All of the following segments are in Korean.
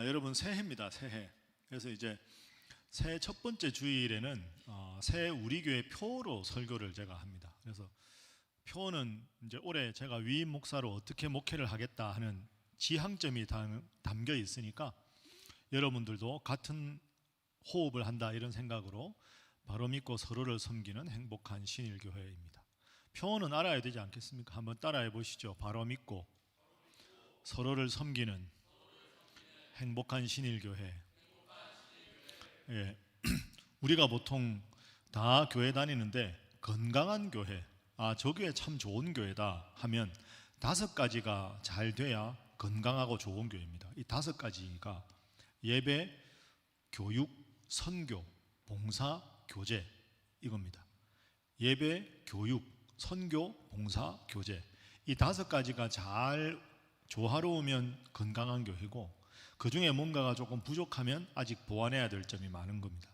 여러분 새해입니다. 새해. 그래서 이제 새해 첫 번째 주일에는 새해 우리 교회 표로 설교를 제가 합니다. 그래서 표는 이제 올해 제가 위임 목사로 어떻게 목회를 하겠다 하는 지향점이 담겨 있으니까 여러분들도 같은 호흡을 한다 이런 생각으로 바로 믿고 서로를 섬기는 행복한 신일교회입니다. 표는 알아야 되지 않겠습니까? 한번 따라해 보시죠. 바로 믿고 서로를 섬기는 행복한 신일교회. 예. 우리가 보통 다 교회 다니는데 건강한 교회, 저 교회 참 좋은 교회다 하면 5가지가 잘 돼야 건강하고 좋은 교회입니다. 이 5가지가 예배, 교육, 선교, 봉사, 교제 이겁니다. 예배, 교육, 선교, 봉사, 교제 이 5가지가 잘 조화로우면 건강한 교회고 그 중에 뭔가가 조금 부족하면 아직 보완해야 될 점이 많은 겁니다.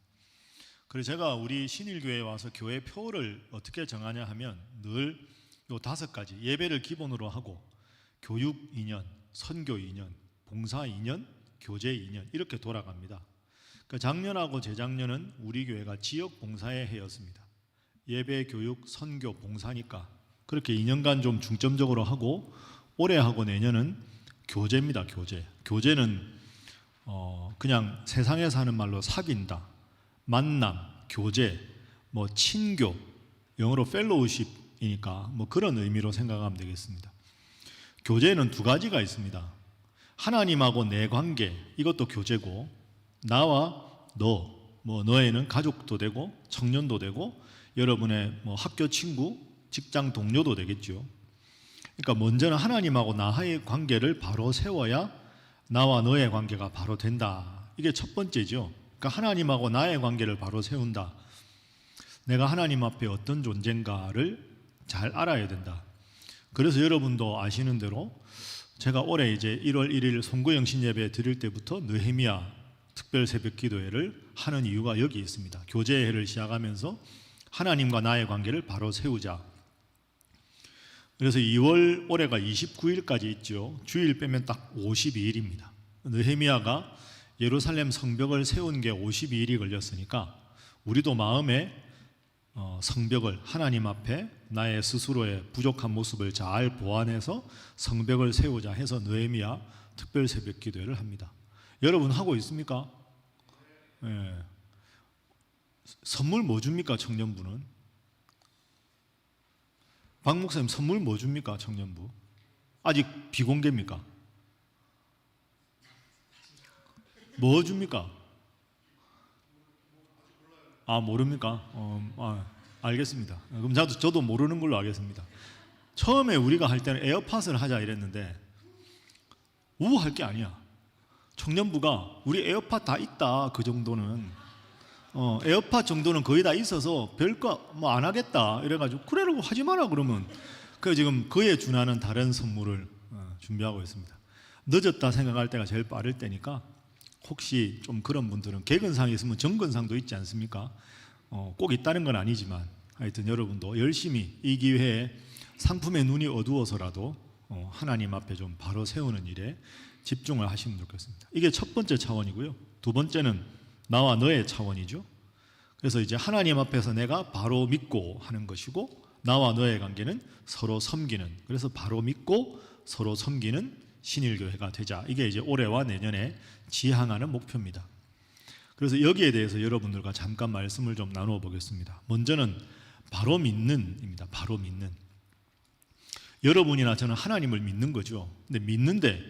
그래서 제가 우리 신일교회에 와서 교회 표를 어떻게 정하냐 하면 늘 요 5가지 예배를 기본으로 하고 교육 2년, 선교 2년, 봉사 2년, 교제 2년 이렇게 돌아갑니다. 그러니까 작년하고 재작년은 우리 교회가 지역 봉사의 해였습니다. 예배, 교육, 선교, 봉사니까 그렇게 2년간 좀 중점적으로 하고 올해하고 내년은 교제입니다. 교제는 그냥 세상에서 하는 말로 사귄다, 만남, 교제, 친교, 영어로 펠로우십이니까 그런 의미로 생각하면 되겠습니다. 교제는 2가지가 있습니다. 하나님하고 내 관계, 이것도 교제고 나와 너, 너에는 가족도 되고 청년도 되고 여러분의 학교 친구, 직장 동료도 되겠죠. 그러니까 먼저는 하나님하고 나의 관계를 바로 세워야 나와 너의 관계가 바로 된다. 이게 첫 번째죠. 그러니까 하나님하고 나의 관계를 바로 세운다. 내가 하나님 앞에 어떤 존재인가를 잘 알아야 된다. 그래서 여러분도 아시는 대로 제가 올해 이제 1월 1일 송구영신 예배 드릴 때부터 느헤미야 특별 새벽 기도회를 하는 이유가 여기 있습니다. 교제회를 시작하면서 하나님과 나의 관계를 바로 세우자. 그래서 2월 올해가 29일까지 있죠. 주일 빼면 딱 52일입니다. 느헤미야가 예루살렘 성벽을 세운 게 52일이 걸렸으니까 우리도 마음에 성벽을 하나님 앞에 나의 스스로의 부족한 모습을 잘 보완해서 성벽을 세우자 해서 느헤미야 특별 새벽 기도회를 합니다. 여러분 하고 있습니까? 네. 선물 뭐 줍니까? 청년부는? 박 목사님 선물 뭐 줍니까? 청년부 아직 비공개입니까? 뭐 줍니까? 모릅니까? 알겠습니다. 그럼 저도 모르는 걸로 하겠습니다. 처음에 우리가 할 때는 에어팟을 하자 이랬는데 우할 게 아니야. 청년부가 우리 에어팟 다 있다 그 정도는 에어팟 정도는 거의 다 있어서 별거 안 하겠다 이래가지고 그래라고 하지 마라 그러면 그 지금 그에 준하는 다른 선물을 준비하고 있습니다. 늦었다 생각할 때가 제일 빠를 때니까 혹시 좀 그런 분들은 개근상이 있으면 정근상도 있지 않습니까? 꼭 있다는 건 아니지만 하여튼 여러분도 열심히 이 기회에 상품의 눈이 어두워서라도 하나님 앞에 좀 바로 세우는 일에 집중을 하시면 좋겠습니다. 이게 첫 번째 차원이고요. 2번째는 나와 너의 차원이죠. 그래서 이제 하나님 앞에서 내가 바로 믿고 하는 것이고 나와 너의 관계는 서로 섬기는, 그래서 바로 믿고 서로 섬기는 신일교회가 되자. 이게 이제 올해와 내년에 지향하는 목표입니다. 그래서 여기에 대해서 여러분들과 잠깐 말씀을 좀 나누어 보겠습니다. 먼저는 바로 믿는입니다. 바로 믿는. 여러분이나 저는 하나님을 믿는 거죠. 근데 믿는데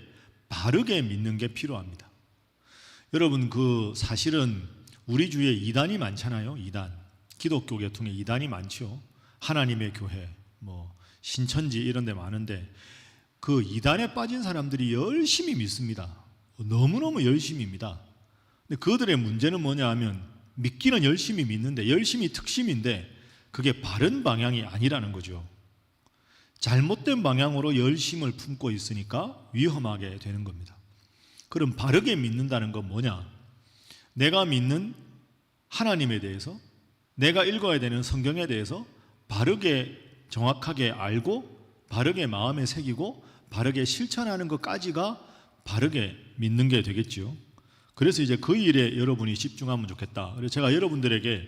바르게 믿는 게 필요합니다. 여러분 사실은 우리 주위에 이단이 많잖아요. 이단. 기독교 계통에 이단이 많죠. 하나님의 교회, 신천지 이런 데 많은데 그 이단에 빠진 사람들이 열심히 믿습니다. 너무너무 열심히 믿니다. 근데 그들의 문제는 뭐냐 하면 믿기는 열심히 믿는데 열심히 특심인데 그게 바른 방향이 아니라는 거죠. 잘못된 방향으로 열심을 품고 있으니까 위험하게 되는 겁니다. 그럼 바르게 믿는다는 건 뭐냐? 내가 믿는 하나님에 대해서, 내가 읽어야 되는 성경에 대해서 바르게 정확하게 알고 바르게 마음에 새기고 바르게 실천하는 것까지가 바르게 믿는 게 되겠죠. 그래서 이제 그 일에 여러분이 집중하면 좋겠다. 그래서 제가 여러분들에게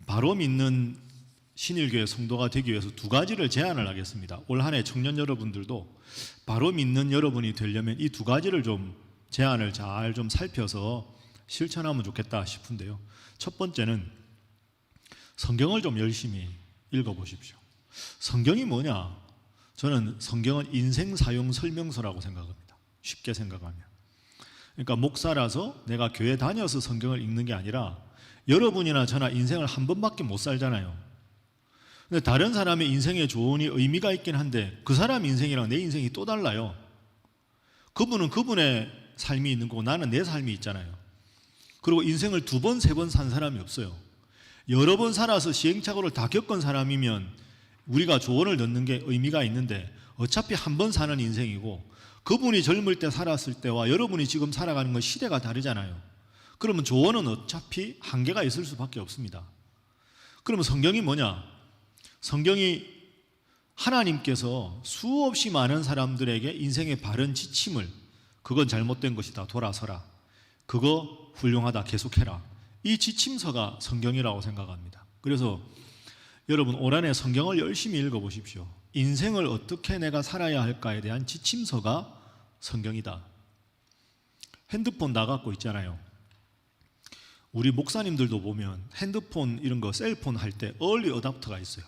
바로 믿는 신일교회 성도가 되기 위해서 두 가지를 제안을 하겠습니다. 올 한 해 청년 여러분들도 바로 믿는 여러분이 되려면 이 두 가지를 좀 제안을 잘 좀 살펴서 실천하면 좋겠다 싶은데요. 첫 번째는 성경을 좀 열심히 읽어보십시오. 성경이 뭐냐? 저는 성경은 인생 사용 설명서라고 생각합니다. 쉽게 생각하면. 그러니까 목사라서 내가 교회 다녀서 성경을 읽는 게 아니라 여러분이나 저나 인생을 한 번밖에 못 살잖아요. 근데 다른 사람의 인생의 조언이 의미가 있긴 한데 그 사람 인생이랑 내 인생이 또 달라요. 그분은 그분의 삶이 있는 거고 나는 내 삶이 있잖아요. 그리고 인생을 두 번, 세 번 산 사람이 없어요. 여러 번 살아서 시행착오를 다 겪은 사람이면 우리가 조언을 듣는 게 의미가 있는데 어차피 한 번 사는 인생이고 그분이 젊을 때 살았을 때와 여러분이 지금 살아가는 건 시대가 다르잖아요. 그러면 조언은 어차피 한계가 있을 수밖에 없습니다. 그러면 성경이 뭐냐? 성경이 하나님께서 수없이 많은 사람들에게 인생의 바른 지침을 그건 잘못된 것이다, 돌아서라, 그거 훌륭하다, 계속해라, 이 지침서가 성경이라고 생각합니다. 그래서 여러분 올 한해 성경을 열심히 읽어보십시오. 인생을 어떻게 내가 살아야 할까에 대한 지침서가 성경이다. 핸드폰 다 갖고 있잖아요. 우리 목사님들도 보면 핸드폰 이런 거 셀폰 할 때 얼리 어답터가 있어요.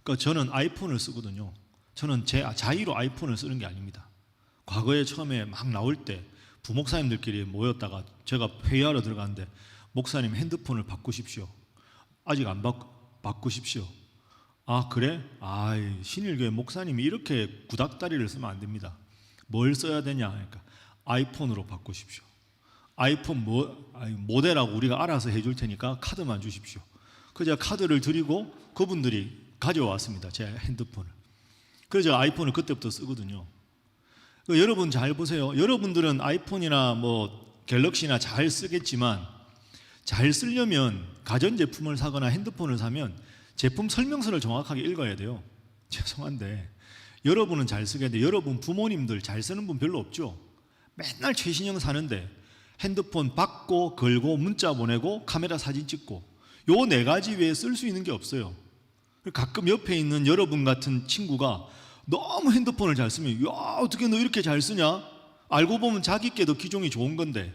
그러니까 저는 아이폰을 쓰거든요. 저는 제 자의로 아이폰을 쓰는 게 아닙니다. 과거에 처음에 막 나올 때 부목사님들끼리 모였다가 제가 회의하러 들어갔는데 목사님 핸드폰을 바꾸십시오. 아직 안 바꾸십시오. 아 그래? 신일교회 목사님이 이렇게 구닥다리를 쓰면 안 됩니다. 뭘 써야 되냐? 그러니까 아이폰으로 바꾸십시오. 아이폰 모델하고 우리가 알아서 해줄 테니까 카드만 주십시오. 그래서 제가 카드를 드리고 그분들이 가져왔습니다. 제 핸드폰을. 그래서 제가 아이폰을 그때부터 쓰거든요. 여러분 잘 보세요. 여러분들은 아이폰이나 뭐 갤럭시나 잘 쓰겠지만 잘 쓰려면 가전제품을 사거나 핸드폰을 사면 제품 설명서를 정확하게 읽어야 돼요. 죄송한데 여러분은 잘 쓰겠는데 여러분 부모님들 잘 쓰는 분 별로 없죠. 맨날 최신형 사는데 핸드폰 받고 걸고 문자 보내고 카메라 사진 찍고 요 네 가지 외에 쓸 수 있는 게 없어요. 가끔 옆에 있는 여러분 같은 친구가 너무 핸드폰을 잘 쓰면 야 어떻게 너 이렇게 잘 쓰냐? 알고 보면 자기께도 기종이 좋은 건데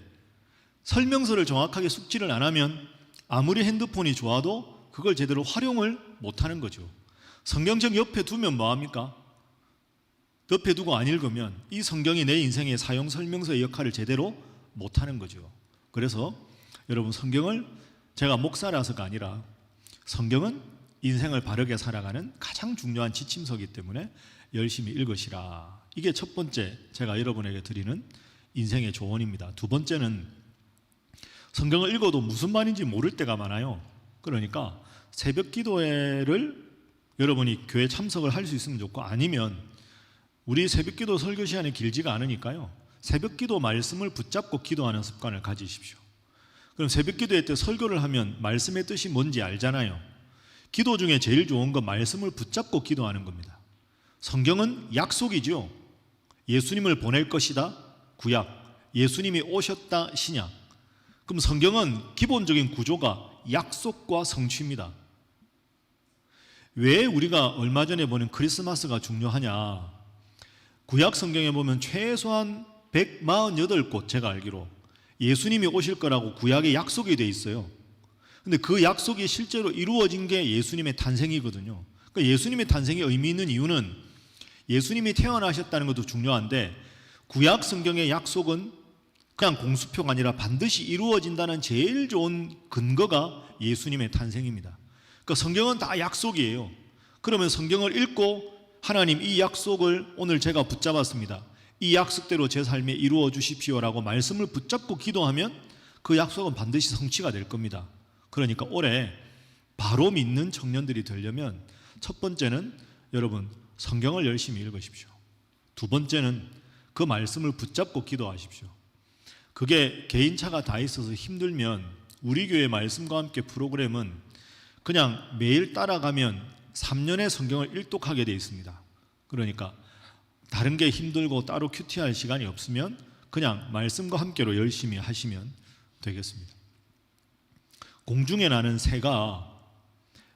설명서를 정확하게 숙지를 안 하면 아무리 핸드폰이 좋아도 그걸 제대로 활용을 못하는 거죠. 성경책 옆에 두면 뭐합니까? 옆에 두고 안 읽으면 이 성경이 내 인생의 사용 설명서의 역할을 제대로 못하는 거죠. 그래서 여러분 성경을 제가 목사라서가 아니라 성경은 인생을 바르게 살아가는 가장 중요한 지침서이기 때문에 열심히 읽으시라. 이게 첫 번째 제가 여러분에게 드리는 인생의 조언입니다. 두 번째는 성경을 읽어도 무슨 말인지 모를 때가 많아요. 그러니까 새벽 기도회를 여러분이 교회 참석을 할 수 있으면 좋고 아니면 우리 새벽 기도 설교 시간이 길지가 않으니까요. 새벽 기도 말씀을 붙잡고 기도하는 습관을 가지십시오. 그럼 새벽 기도회 때 설교를 하면 말씀의 뜻이 뭔지 알잖아요. 기도 중에 제일 좋은 건 말씀을 붙잡고 기도하는 겁니다. 성경은 약속이죠. 예수님을 보낼 것이다, 구약. 예수님이 오셨다, 신약. 그럼 성경은 기본적인 구조가 약속과 성취입니다. 왜 우리가 얼마 전에 보는 크리스마스가 중요하냐? 구약 성경에 보면 최소한 148곳 제가 알기로 예수님이 오실 거라고 구약에 약속이 돼 있어요. 근데 그 약속이 실제로 이루어진 게 예수님의 탄생이거든요. 그러니까 예수님의 탄생이 의미 있는 이유는 예수님이 태어나셨다는 것도 중요한데 구약 성경의 약속은 그냥 공수표가 아니라 반드시 이루어진다는 제일 좋은 근거가 예수님의 탄생입니다. 그러니까 성경은 다 약속이에요. 그러면 성경을 읽고 하나님 이 약속을 오늘 제가 붙잡았습니다. 이 약속대로 제 삶에 이루어 주십시오라고 말씀을 붙잡고 기도하면 그 약속은 반드시 성취가 될 겁니다. 그러니까 올해 바로 믿는 청년들이 되려면 첫 번째는 여러분 성경을 열심히 읽으십시오. 두 번째는 그 말씀을 붙잡고 기도하십시오. 그게 개인차가 다 있어서 힘들면 우리 교회 말씀과 함께 프로그램은 그냥 매일 따라가면 3년의 성경을 일독하게 되어 있습니다. 그러니까 다른 게 힘들고 따로 큐티할 시간이 없으면 그냥 말씀과 함께로 열심히 하시면 되겠습니다. 공중에 나는 새가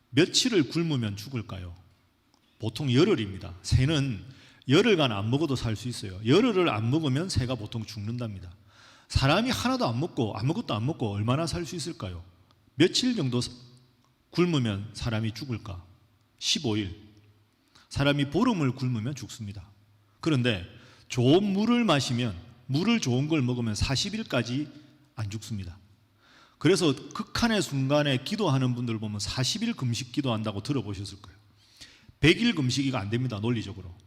며칠을 굶으면 죽을까요? 보통 열흘입니다. 새는 열흘간 안 먹어도 살 수 있어요. 열흘을 안 먹으면 새가 보통 죽는답니다. 사람이 하나도 안 먹고 아무것도 안 먹고 얼마나 살 수 있을까요? 며칠 정도 굶으면 사람이 죽을까? 15일. 사람이 보름을 굶으면 죽습니다. 그런데 좋은 물을 마시면, 물을 좋은 걸 먹으면 40일까지 안 죽습니다. 그래서 극한의 순간에 기도하는 분들 보면 40일 금식 기도한다고 들어보셨을 거예요. 100일 금식이 안 됩니다. 논리적으로.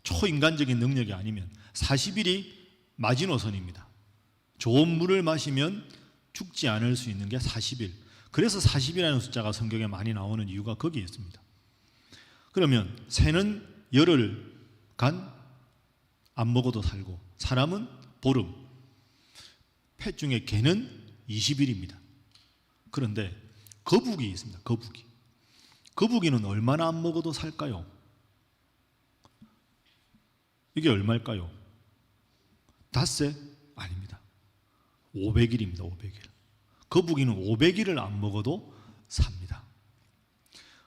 초인간적인 능력이 아니면 40일이 마지노선입니다. 좋은 물을 마시면 죽지 않을 수 있는 게 40일. 그래서 40이라는 숫자가 성경에 많이 나오는 이유가 거기에 있습니다. 그러면 새는 열흘간 안 먹어도 살고, 사람은 보름, 펫 중에 개는 20일입니다. 그런데 거북이 있습니다. 거북이는 얼마나 안 먹어도 살까요? 이게 얼마일까요? 닷새? 아닙니다. 500일입니다. 500일. 거북이는 500일을 안 먹어도 삽니다.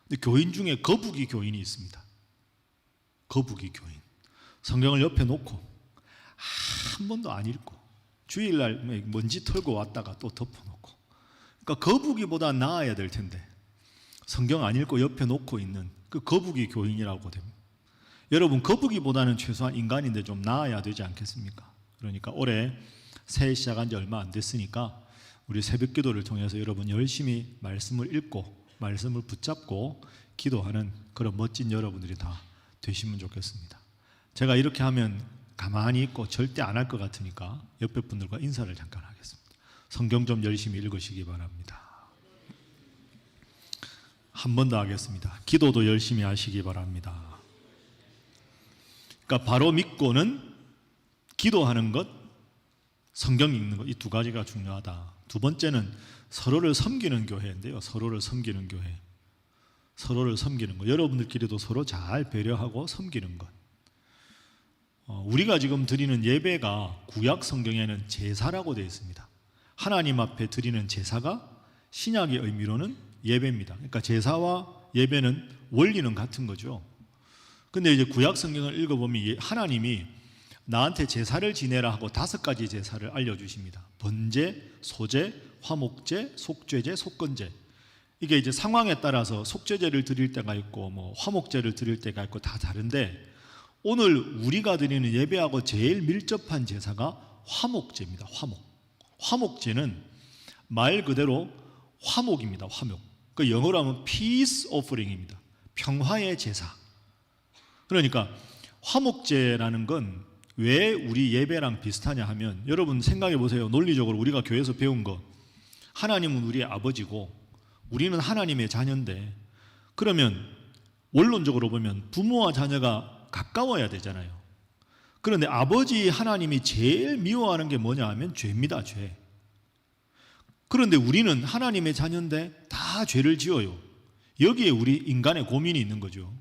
근데 교인 중에 거북이 교인이 있습니다. 거북이 교인. 성경을 옆에 놓고 한 번도 안 읽고 주일날 먼지 털고 왔다가 또 덮어놓고, 그러니까 거북이보다 나아야 될 텐데 성경 안 읽고 옆에 놓고 있는 그 거북이 교인이라고 됩니다. 여러분, 거북이보다는 최소한 인간인데 좀 나아야 되지 않겠습니까? 그러니까 올해 새해 시작한 지 얼마 안 됐으니까 우리 새벽 기도를 통해서 여러분 열심히 말씀을 읽고 말씀을 붙잡고 기도하는 그런 멋진 여러분들이 다 되시면 좋겠습니다. 제가 이렇게 하면 가만히 있고 절대 안 할 것 같으니까 옆에 분들과 인사를 잠깐 하겠습니다. 성경 좀 열심히 읽으시기 바랍니다. 한 번 더 하겠습니다. 기도도 열심히 하시기 바랍니다. 그러니까 바로 믿고는 기도하는 것, 성경 읽는 것, 이 두 가지가 중요하다. 두 번째는 서로를 섬기는 교회인데요. 서로를 섬기는 교회. 서로를 섬기는 것. 여러분들끼리도 서로 잘 배려하고 섬기는 것. 우리가 지금 드리는 예배가 구약 성경에는 제사라고 되어 있습니다. 하나님 앞에 드리는 제사가 신약의 의미로는 예배입니다. 그러니까 제사와 예배는 원리는 같은 거죠. 근데 이제 구약 성경을 읽어보면 하나님이 나한테 제사를 지내라 하고 5가지 제사를 알려주십니다. 번제, 소제, 화목제, 속죄제, 속건제. 이게 이제 상황에 따라서 속죄제를 드릴 때가 있고 화목제를 드릴 때가 있고 다 다른데, 오늘 우리가 드리는 예배하고 제일 밀접한 제사가 화목제입니다. 화목제는 말 그대로 화목입니다. 화목. 그 영어로 하면 peace offering입니다. 평화의 제사. 그러니까 화목제라는 건 왜 우리 예배랑 비슷하냐 하면, 여러분 생각해 보세요. 논리적으로 우리가 교회에서 배운 거, 하나님은 우리의 아버지고 우리는 하나님의 자녀인데, 그러면 원론적으로 보면 부모와 자녀가 가까워야 되잖아요. 그런데 아버지 하나님이 제일 미워하는 게 뭐냐 하면 죄입니다. 죄. 그런데 우리는 하나님의 자녀인데 다 죄를 지어요. 여기에 우리 인간의 고민이 있는 거죠.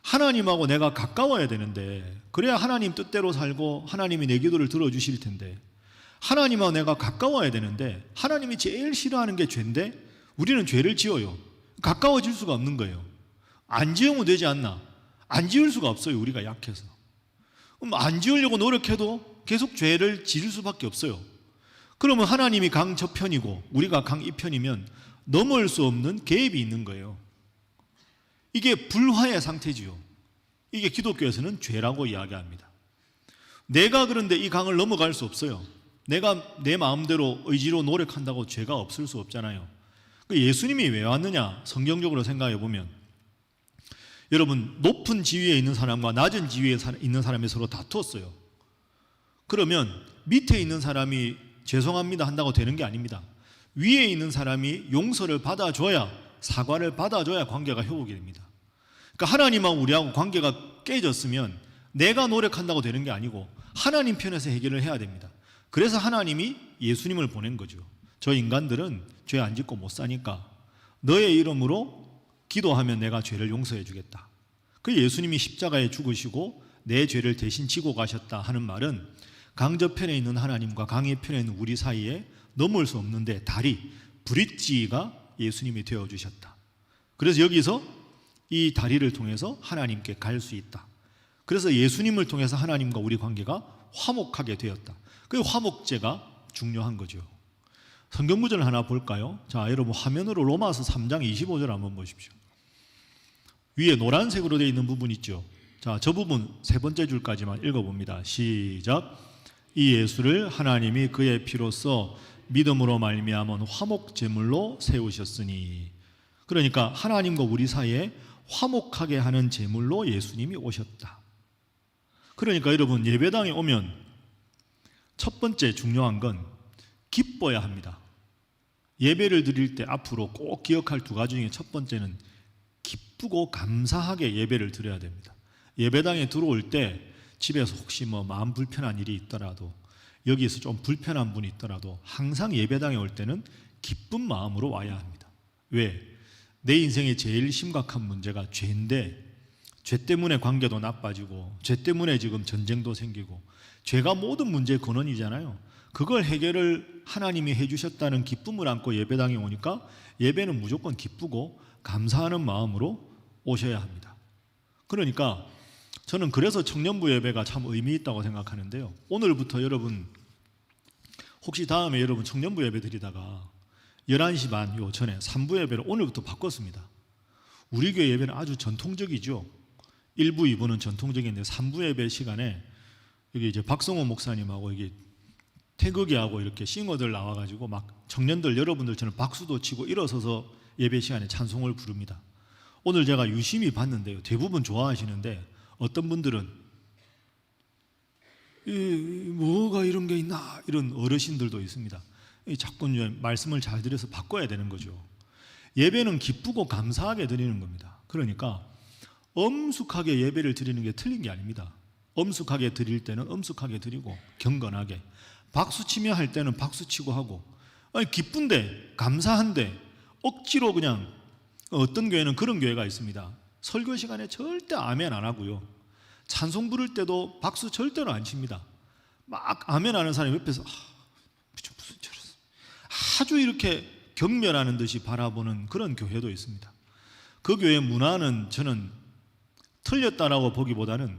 하나님하고 내가 가까워야 되는데, 그래야 하나님 뜻대로 살고 하나님이 내 기도를 들어주실 텐데, 하나님하고 내가 가까워야 되는데 하나님이 제일 싫어하는 게 죄인데 우리는 죄를 지어요. 가까워질 수가 없는 거예요. 안 지으면 되지 않나? 안 지을 수가 없어요. 우리가 약해서. 그럼 안 지으려고 노력해도 계속 죄를 지을 수밖에 없어요. 그러면 하나님이 강저편이고 우리가 강이편이면 넘을 수 없는 갭이 있는 거예요. 이게 불화의 상태지요. 이게 기독교에서는 죄라고 이야기합니다. 내가 그런데 이 강을 넘어갈 수 없어요. 내가 내 마음대로 의지로 노력한다고 죄가 없을 수 없잖아요. 예수님이 왜 왔느냐? 성경적으로 생각해 보면, 여러분, 높은 지위에 있는 사람과 낮은 지위에 있는 사람이 서로 다투었어요. 그러면 밑에 있는 사람이 죄송합니다 한다고 되는 게 아닙니다. 위에 있는 사람이 용서를 받아줘야, 사과를 받아줘야 관계가 회복이 됩니다. 그러니까 하나님하고 우리하고 관계가 깨졌으면 내가 노력한다고 되는 게 아니고 하나님 편에서 해결을 해야 됩니다. 그래서 하나님이 예수님을 보낸 거죠. 저 인간들은 죄 안 짓고 못 사니까 너의 이름으로 기도하면 내가 죄를 용서해 주겠다. 그 예수님이 십자가에 죽으시고 내 죄를 대신 지고 가셨다 하는 말은 강저편에 있는 하나님과 강해편에 있는 우리 사이에 넘을 수 없는데 다리, 브릿지가 예수님이 되어주셨다. 그래서 여기서 이 다리를 통해서 하나님께 갈 수 있다. 그래서 예수님을 통해서 하나님과 우리 관계가 화목하게 되었다. 그 화목제가 중요한 거죠. 성경 구절 하나 볼까요? 자, 여러분 화면으로 로마서 3장 25절 한번 보십시오. 위에 노란색으로 되어 있는 부분 있죠. 자, 저 부분 세 번째 줄까지만 읽어봅니다. 시작. 이 예수를 하나님이 그의 피로써 믿음으로 말미암은 화목 제물로 세우셨으니. 그러니까 하나님과 우리 사이에 화목하게 하는 제물로 예수님이 오셨다. 그러니까 여러분 예배당에 오면 첫 번째 중요한 건 기뻐야 합니다. 예배를 드릴 때 앞으로 꼭 기억할 두 가지 중에 첫 번째는 기쁘고 감사하게 예배를 드려야 됩니다. 예배당에 들어올 때 집에서 혹시 마음 불편한 일이 있더라도, 여기에서 좀 불편한 분이 있더라도 항상 예배당에 올 때는 기쁜 마음으로 와야 합니다. 왜? 내 인생의 제일 심각한 문제가 죄인데, 죄 때문에 관계도 나빠지고 죄 때문에 지금 전쟁도 생기고 죄가 모든 문제의 근원이잖아요. 그걸 해결을 하나님이 해주셨다는 기쁨을 안고 예배당에 오니까 예배는 무조건 기쁘고 감사하는 마음으로 오셔야 합니다. 그러니까 저는 그래서 청년부 예배가 참 의미 있다고 생각하는데요. 오늘부터 여러분 혹시 다음에 여러분 청년부 예배 드리다가 11시 반 요 전에 3부 예배를 오늘부터 바꿨습니다. 우리 교회 예배는 아주 전통적이죠. 1부, 2부는 전통적인데 3부 예배 시간에 여기 이제 박성호 목사님하고 이게 태극이하고 이렇게 싱어들 나와가지고 막 청년들 여러분들처럼 박수도 치고 일어서서 예배 시간에 찬송을 부릅니다. 오늘 제가 유심히 봤는데요. 대부분 좋아하시는데 어떤 분들은 뭐가 이런 게 있나 이런 어르신들도 있습니다. 자꾸 말씀을 잘 들여서 바꿔야 되는 거죠. 예배는 기쁘고 감사하게 드리는 겁니다. 그러니까 엄숙하게 예배를 드리는 게 틀린 게 아닙니다. 엄숙하게 드릴 때는 엄숙하게 드리고 경건하게, 박수치며 할 때는 박수치고 하고, 아니 기쁜데 감사한데 억지로 그냥, 어떤 교회는 그런 교회가 있습니다. 설교 시간에 절대 아멘 안 하고요, 찬송 부를 때도 박수 절대로 안 칩니다. 막 아멘 하는 사람이 옆에서 무슨 저랬어, 아주 이렇게 경멸하는 듯이 바라보는 그런 교회도 있습니다. 그 교회 문화는 저는 틀렸다라고 보기보다는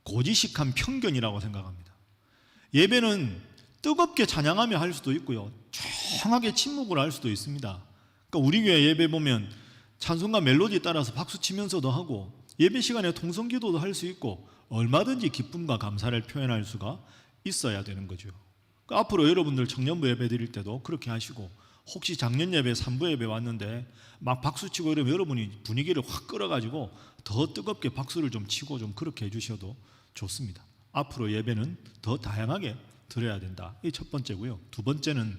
고지식한 편견이라고 생각합니다. 예배는 뜨겁게 찬양하며 할 수도 있고요, 조용하게 침묵을 할 수도 있습니다. 그러니까 우리 교회 예배 보면 찬송가 멜로디에 따라서 박수 치면서도 하고, 예배 시간에 통성기도도 할 수 있고, 얼마든지 기쁨과 감사를 표현할 수가 있어야 되는 거죠. 그러니까 앞으로 여러분들 청년부 예배 드릴 때도 그렇게 하시고, 혹시 작년 예배 3부 예배 왔는데 막 박수 치고 이러면 여러분이 분위기를 확 끌어가지고 더 뜨겁게 박수를 좀 치고 좀 그렇게 해주셔도 좋습니다. 앞으로 예배는 더 다양하게 드려야 된다. 이게 첫 번째고요. 두 번째는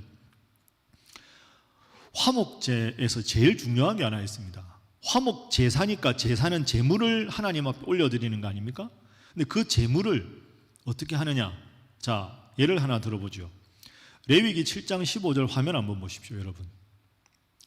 화목제에서 제일 중요한 게 하나 있습니다. 화목 제사니까 제사는 제물을 하나님 앞에 올려드리는 거 아닙니까? 근데 그 제물을 어떻게 하느냐? 자, 예를 하나 들어보죠. 레위기 7장 15절 화면 한번 보십시오, 여러분.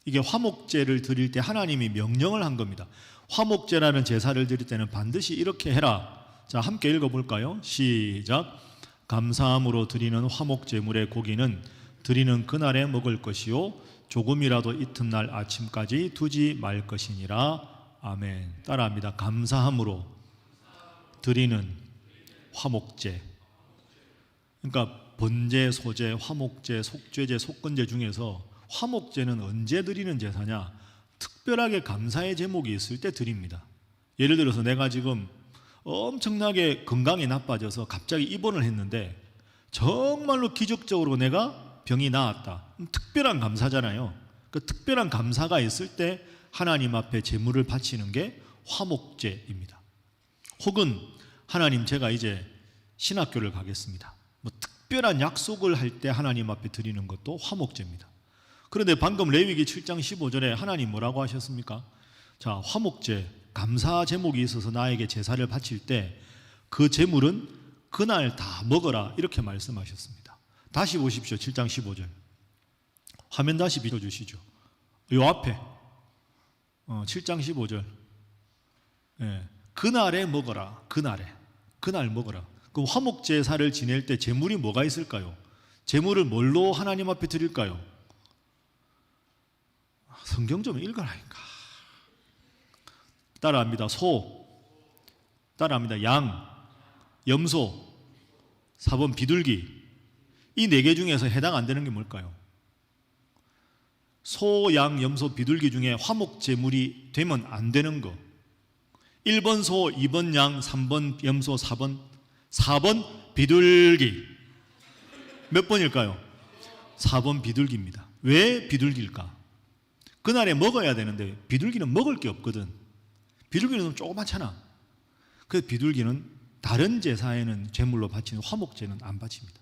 이게 화목제를 드릴 때 하나님이 명령을 한 겁니다. 화목제라는 제사를 드릴 때는 반드시 이렇게 해라. 자, 함께 읽어볼까요? 시작. 감사함으로 드리는 화목제물의 고기는 드리는 그날에 먹을 것이요 조금이라도 이튿날 아침까지 두지 말 것이니라. 아멘. 따라합니다. 감사함으로 드리는 화목제. 그러니까 번제, 소제, 화목제, 속죄제, 속건제 중에서 화목제는 언제 드리는 제사냐? 특별하게 감사의 제목이 있을 때 드립니다. 예를 들어서 내가 지금 엄청나게 건강이 나빠져서 갑자기 입원을 했는데 정말로 기적적으로 내가 병이 나았다. 특별한 감사잖아요. 그 특별한 감사가 있을 때 하나님 앞에 제물을 바치는 게 화목제입니다. 혹은 하나님, 제가 이제 신학교를 가겠습니다. 특별한 약속을 할 때 하나님 앞에 드리는 것도 화목제입니다. 그런데 방금 레위기 7장 15절에 하나님 뭐라고 하셨습니까? 자, 화목제, 감사 제목이 있어서 나에게 제사를 바칠 때 그 제물은 그날 다 먹어라, 이렇게 말씀하셨습니다. 다시 보십시오. 7장 15절 화면 다시 비춰주시죠. 이 앞에 7장 15절, 그날에 먹어라. 그날에 그날 먹어라. 그럼 화목제사를 지낼 때 제물이 뭐가 있을까요? 제물을 뭘로 하나님 앞에 드릴까요? 성경 좀 읽어라니까. 따라합니다. 소, 따라합니다. 양, 염소, 4번 비둘기. 이 4개 중에서 해당 안 되는 게 뭘까요? 소, 양, 염소, 비둘기 중에 화목 제물이 되면 안 되는 거. 1번 소, 2번 양, 3번 염소, 4번 비둘기. 몇 번일까요? 4번 비둘기입니다. 왜 비둘기일까? 그날에 먹어야 되는데 비둘기는 먹을 게 없거든. 비둘기는 조그맣잖아. 그래서 비둘기는 다른 제사에는 제물로 바치는 화목제는 안 바칩니다.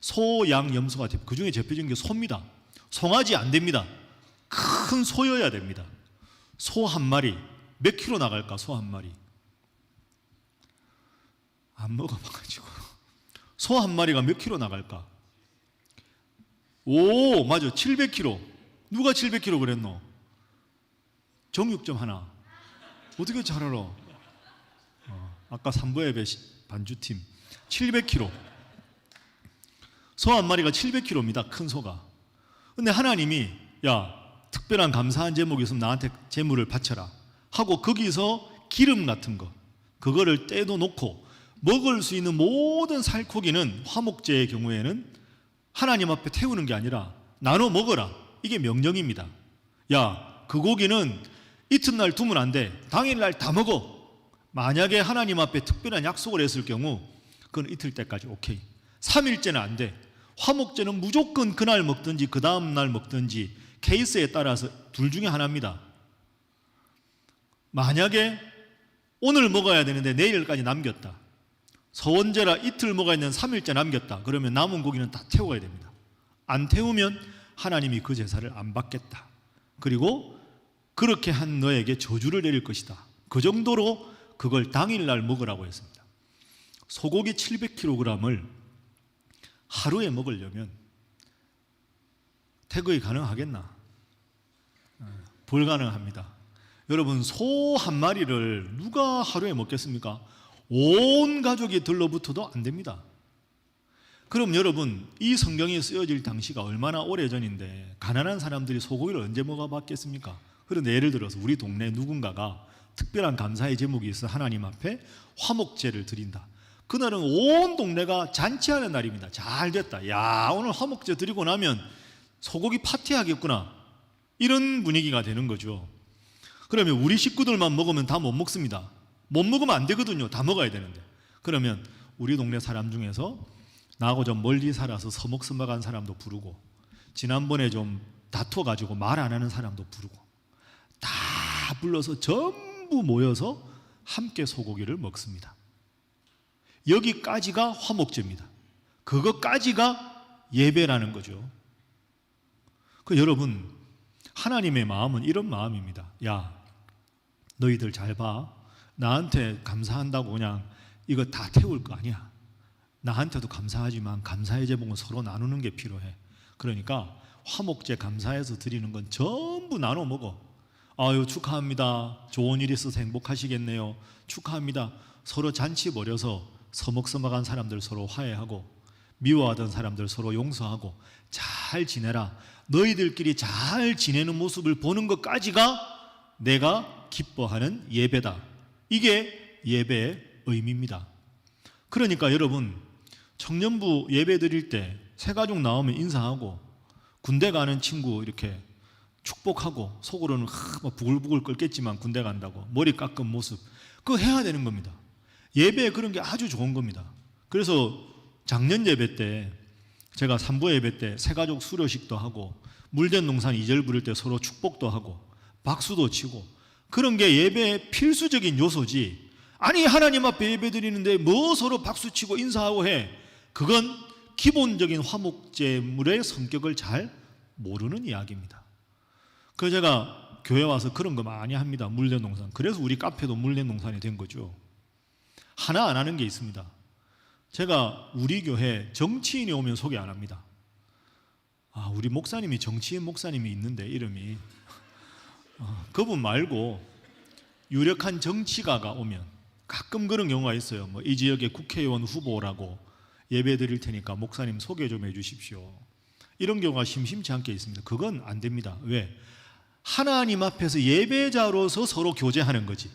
소, 양, 염소가 그 중에 대표적인 게 소입니다. 송아지 안 됩니다. 큰 소여야 됩니다. 소 한 마리 몇 킬로 나갈까? 소 한 마리 안 먹어봐가지고 소 한 마리가 몇 킬로 나갈까? 오, 맞아, 700킬로. 누가 700킬로 그랬노? 정육점 하나. 어떻게 잘 알아? 아까 3부 예배 반주팀 700킬로. 소 한 마리가 700킬로입니다. 큰 소가. 근데 하나님이 야, 특별한 감사한 제목이 있으면 나한테 제물을 바쳐라 하고 거기서 기름 같은 거 그거를 떼도 놓고 먹을 수 있는 모든 살코기는 화목제의 경우에는 하나님 앞에 태우는 게 아니라 나눠 먹어라. 이게 명령입니다. 야, 그 고기는 이튿날 두면 안 돼. 당일날 다 먹어. 만약에 하나님 앞에 특별한 약속을 했을 경우 그건 이틀 때까지 오케이. 3일째는 안 돼. 화목제는 무조건 그날 먹든지 그 다음날 먹든지 케이스에 따라서 둘 중에 하나입니다. 만약에 오늘 먹어야 되는데 내일까지 남겼다. 서원제라 이틀 먹어야 되는 3일째 남겼다. 그러면 남은 고기는 다 태워야 됩니다. 안 태우면 하나님이 그 제사를 안 받겠다. 그리고 그렇게 한 너에게 저주를 내릴 것이다. 그 정도로 그걸 당일날 먹으라고 했습니다. 소고기 700kg을 하루에 먹으려면 태거이 가능하겠나? 불가능합니다. 여러분, 소 한 마리를 누가 하루에 먹겠습니까? 온 가족이 들러붙어도 안 됩니다. 그럼 여러분, 이 성경이 쓰여질 당시가 얼마나 오래전인데 가난한 사람들이 소고기를 언제 먹어봤겠습니까? 그런데 예를 들어서 우리 동네 누군가가 특별한 감사의 제목이 있어 하나님 앞에 화목제를 드린다. 그날은 온 동네가 잔치하는 날입니다. 잘 됐다. 야, 오늘 화목제 드리고 나면 소고기 파티하겠구나. 이런 분위기가 되는 거죠. 그러면 우리 식구들만 먹으면 다 못 먹습니다. 못 먹으면 안 되거든요. 다 먹어야 되는데. 그러면 우리 동네 사람 중에서 나하고 좀 멀리 살아서 서먹서먹한 사람도 부르고, 지난번에 좀 다퉈가지고 말 안 하는 사람도 부르고, 다 불러서 전부 모여서 함께 소고기를 먹습니다. 여기까지가 화목제입니다. 그것까지가 예배라는 거죠. 그 여러분, 하나님의 마음은 이런 마음입니다. 야, 너희들 잘 봐. 나한테 감사한다고 그냥 이거 다 태울 거 아니야. 나한테도 감사하지만 감사의 제목은 서로 나누는 게 필요해. 그러니까 화목제 감사해서 드리는 건 전부 나눠 먹어. 아유, 축하합니다. 좋은 일 있어서 행복하시겠네요. 축하합니다. 서로 잔치 벌여서 서먹서먹한 사람들 서로 화해하고, 미워하던 사람들 서로 용서하고 잘 지내라. 너희들끼리 잘 지내는 모습을 보는 것까지가 내가 기뻐하는 예배다. 이게 예배의 의미입니다. 그러니까 여러분, 청년부 예배 드릴 때 새가족 나오면 인사하고, 군대 가는 친구 이렇게 축복하고, 속으로는 막 부글부글 끓겠지만 군대 간다고 머리 깎은 모습, 그거 해야 되는 겁니다. 예배에 그런 게 아주 좋은 겁니다. 그래서 작년 예배 때 제가 3부 예배 때 새가족 수료식도 하고, 물된 농산 2절 부를 때 서로 축복도 하고 박수도 치고, 그런 게 예배의 필수적인 요소지. 아니, 하나님 앞에 예배 드리는데 뭐 서로 박수치고 인사하고 해. 그건 기본적인 화목제물의 성격을 잘 모르는 이야기입니다. 그래서 제가 교회 와서 그런 거 많이 합니다. 물된 농산. 그래서 우리 카페도 물된 농산이 된 거죠. 하나 안 하는 게 있습니다. 제가 우리 교회 정치인이 오면 소개 안 합니다. 아, 우리 목사님이 정치인 목사님이 있는데 이름이 그분 말고 유력한 정치가가 오면, 가끔 그런 경우가 있어요. 뭐 이 지역의 국회의원 후보라고 예배 드릴 테니까 목사님 소개 좀 해주십시오. 이런 경우가 심심치 않게 있습니다. 그건 안 됩니다. 왜? 하나님 앞에서 예배자로서 서로 교제하는 거지.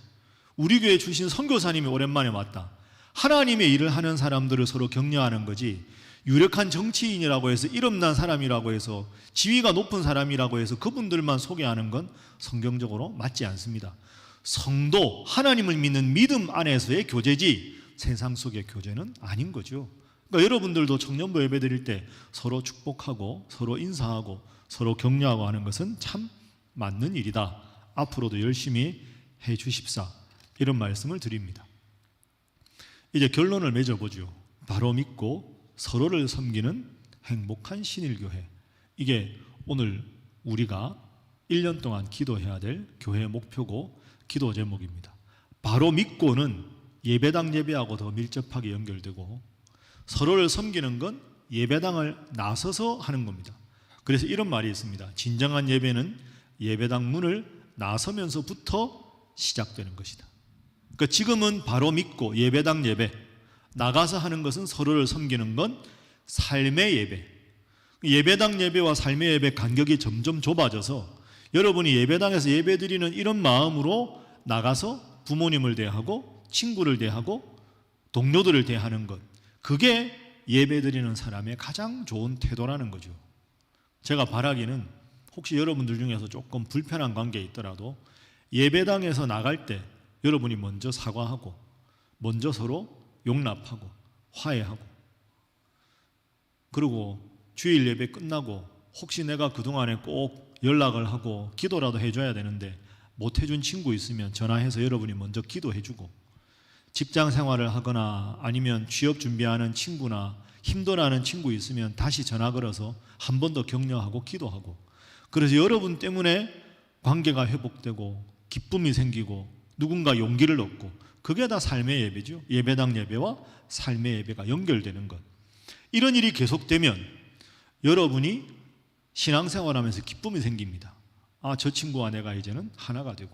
우리 교회 출신 선교사님이 오랜만에 왔다. 하나님의 일을 하는 사람들을 서로 격려하는 거지, 유력한 정치인이라고 해서 이름난 사람이라고 해서 지위가 높은 사람이라고 해서 그분들만 소개하는 건 성경적으로 맞지 않습니다. 성도, 하나님을 믿는 믿음 안에서의 교제지 세상 속의 교제는 아닌 거죠. 그러니까 여러분들도 청년부 예배 드릴 때 서로 축복하고 서로 인사하고 서로 격려하고 하는 것은 참 맞는 일이다. 앞으로도 열심히 해 주십사. 이런 말씀을 드립니다. 이제 결론을 맺어보죠. 바로 믿고 서로를 섬기는 행복한 신일교회. 이게 오늘 우리가 1년 동안 기도해야 될 교회의 목표고 기도 제목입니다. 바로 믿고는 예배당 예배하고 더 밀접하게 연결되고, 서로를 섬기는 건 예배당을 나서서 하는 겁니다. 그래서 이런 말이 있습니다. 진정한 예배는 예배당 문을 나서면서부터 시작되는 것이다. 그러니까 지금은 바로 믿고 예배당 예배, 나가서 하는 것은 서로를 섬기는 건 삶의 예배. 예배당 예배와 삶의 예배 간격이 점점 좁아져서 여러분이 예배당에서 예배 드리는 이런 마음으로 나가서 부모님을 대하고 친구를 대하고 동료들을 대하는 것, 그게 예배 드리는 사람의 가장 좋은 태도라는 거죠. 제가 바라기는 혹시 여러분들 중에서 조금 불편한 관계에 있더라도 예배당에서 나갈 때 여러분이 먼저 사과하고 먼저 서로 용납하고 화해하고, 그리고 주일 예배 끝나고 혹시 내가 그동안에 꼭 연락을 하고 기도라도 해줘야 되는데 못 해준 친구 있으면 전화해서 여러분이 먼저 기도해주고, 직장 생활을 하거나 아니면 취업 준비하는 친구나 힘들어하는 친구 있으면 다시 전화 걸어서 한 번 더 격려하고 기도하고, 그래서 여러분 때문에 관계가 회복되고 기쁨이 생기고 누군가 용기를 얻고, 그게 다 삶의 예배죠. 예배당 예배와 삶의 예배가 연결되는 것. 이런 일이 계속되면 여러분이 신앙생활하면서 기쁨이 생깁니다. 아, 저 친구와 내가 이제는 하나가 되고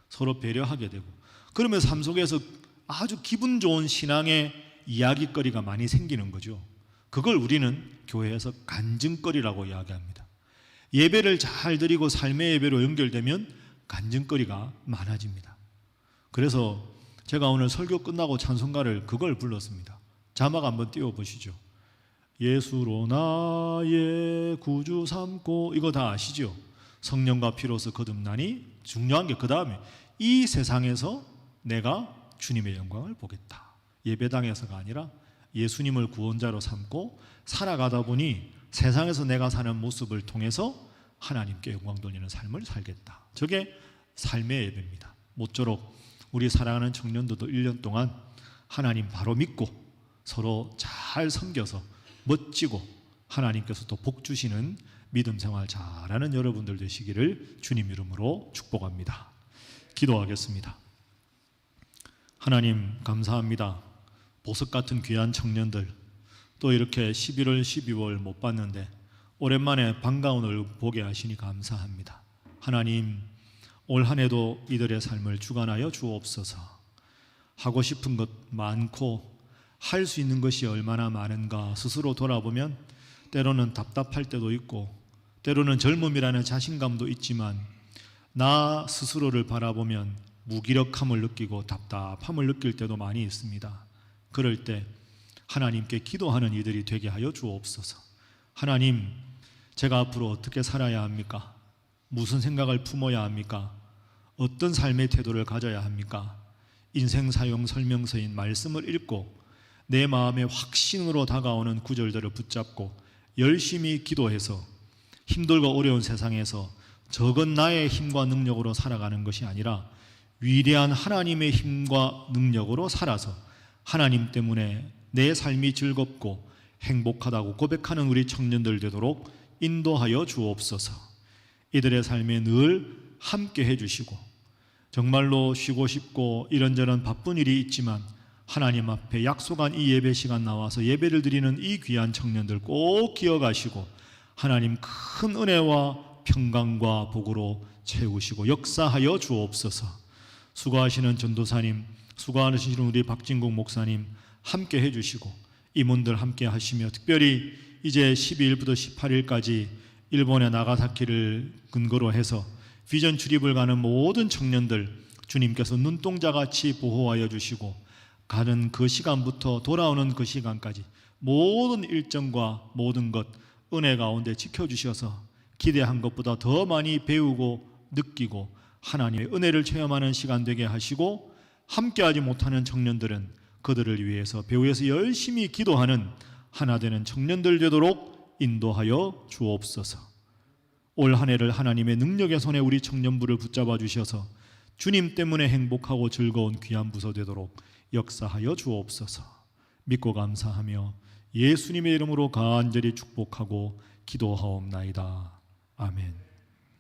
서로 배려하게 되고, 그러면서 삶 속에서 아주 기분 좋은 신앙의 이야기거리가 많이 생기는 거죠. 그걸 우리는 교회에서 간증거리라고 이야기합니다. 예배를 잘 드리고 삶의 예배로 연결되면 간증거리가 많아집니다. 그래서 제가 오늘 설교 끝나고 찬송가를 그걸 불렀습니다. 자막 한번 띄워보시죠. 예수로 나의 구주 삼고, 이거 다 아시죠? 성령과 피로서 거듭나니, 중요한 게 그 다음에 이 세상에서 내가 주님의 영광을 보겠다. 예배당에서가 아니라 예수님을 구원자로 삼고 살아가다 보니 세상에서 내가 사는 모습을 통해서 하나님께 영광 돌리는 삶을 살겠다. 저게 삶의 예배입니다. 모쪼록 우리 사랑하는 청년들도 1년 동안 하나님 바로 믿고 서로 잘 섬겨서 멋지고 하나님께서 또 복 주시는 믿음 생활 잘하는 여러분들 되시기를 주님 이름으로 축복합니다. 기도하겠습니다. 하나님 감사합니다. 보석 같은 귀한 청년들, 또 이렇게 11월 12월 못 봤는데 오랜만에 반가운 얼굴 보게 하시니 감사합니다. 하나님, 올 한 해도 이들의 삶을 주관하여 주옵소서. 하고 싶은 것 많고 할 수 있는 것이 얼마나 많은가 스스로 돌아보면 때로는 답답할 때도 있고 때로는 젊음이라는 자신감도 있지만 나 스스로를 바라보면 무기력함을 느끼고 답답함을 느낄 때도 많이 있습니다. 그럴 때 하나님께 기도하는 이들이 되게 하여 주옵소서. 하나님, 제가 앞으로 어떻게 살아야 합니까? 무슨 생각을 품어야 합니까? 어떤 삶의 태도를 가져야 합니까? 인생 사용 설명서인 말씀을 읽고 내 마음의 확신으로 다가오는 구절들을 붙잡고 열심히 기도해서 힘들고 어려운 세상에서 적은 나의 힘과 능력으로 살아가는 것이 아니라 위대한 하나님의 힘과 능력으로 살아서 하나님 때문에 내 삶이 즐겁고 행복하다고 고백하는 우리 청년들 되도록 인도하여 주옵소서. 이들의 삶에 늘 함께 해주시고 정말로 쉬고 싶고 이런저런 바쁜 일이 있지만 하나님 앞에 약속한 이 예배 시간 나와서 예배를 드리는 이 귀한 청년들 꼭 기억하시고 하나님 큰 은혜와 평강과 복으로 채우시고 역사하여 주옵소서. 수고하시는 전도사님, 수고하시는 우리 박진국 목사님 함께 해주시고 임원들 함께 하시며 특별히 이제 12일부터 18일까지 일본의 나가사키를 근거로 해서 비전 출입을 가는 모든 청년들 주님께서 눈동자같이 보호하여 주시고 가는 그 시간부터 돌아오는 그 시간까지 모든 일정과 모든 것 은혜 가운데 지켜주셔서 기대한 것보다 더 많이 배우고 느끼고 하나님의 은혜를 체험하는 시간 되게 하시고 함께하지 못하는 청년들은 그들을 위해서 배후에서 열심히 기도하는 하나 되는 청년들 되도록 인도하여 주옵소서. 올 한 해를 하나님의 능력의 손에 우리 청년부를 붙잡아 주셔서 주님 때문에 행복하고 즐거운 귀한 부서 되도록 역사하여 주옵소서. 믿고 감사하며 예수님의 이름으로 간절히 축복하고 기도하옵나이다. 아멘.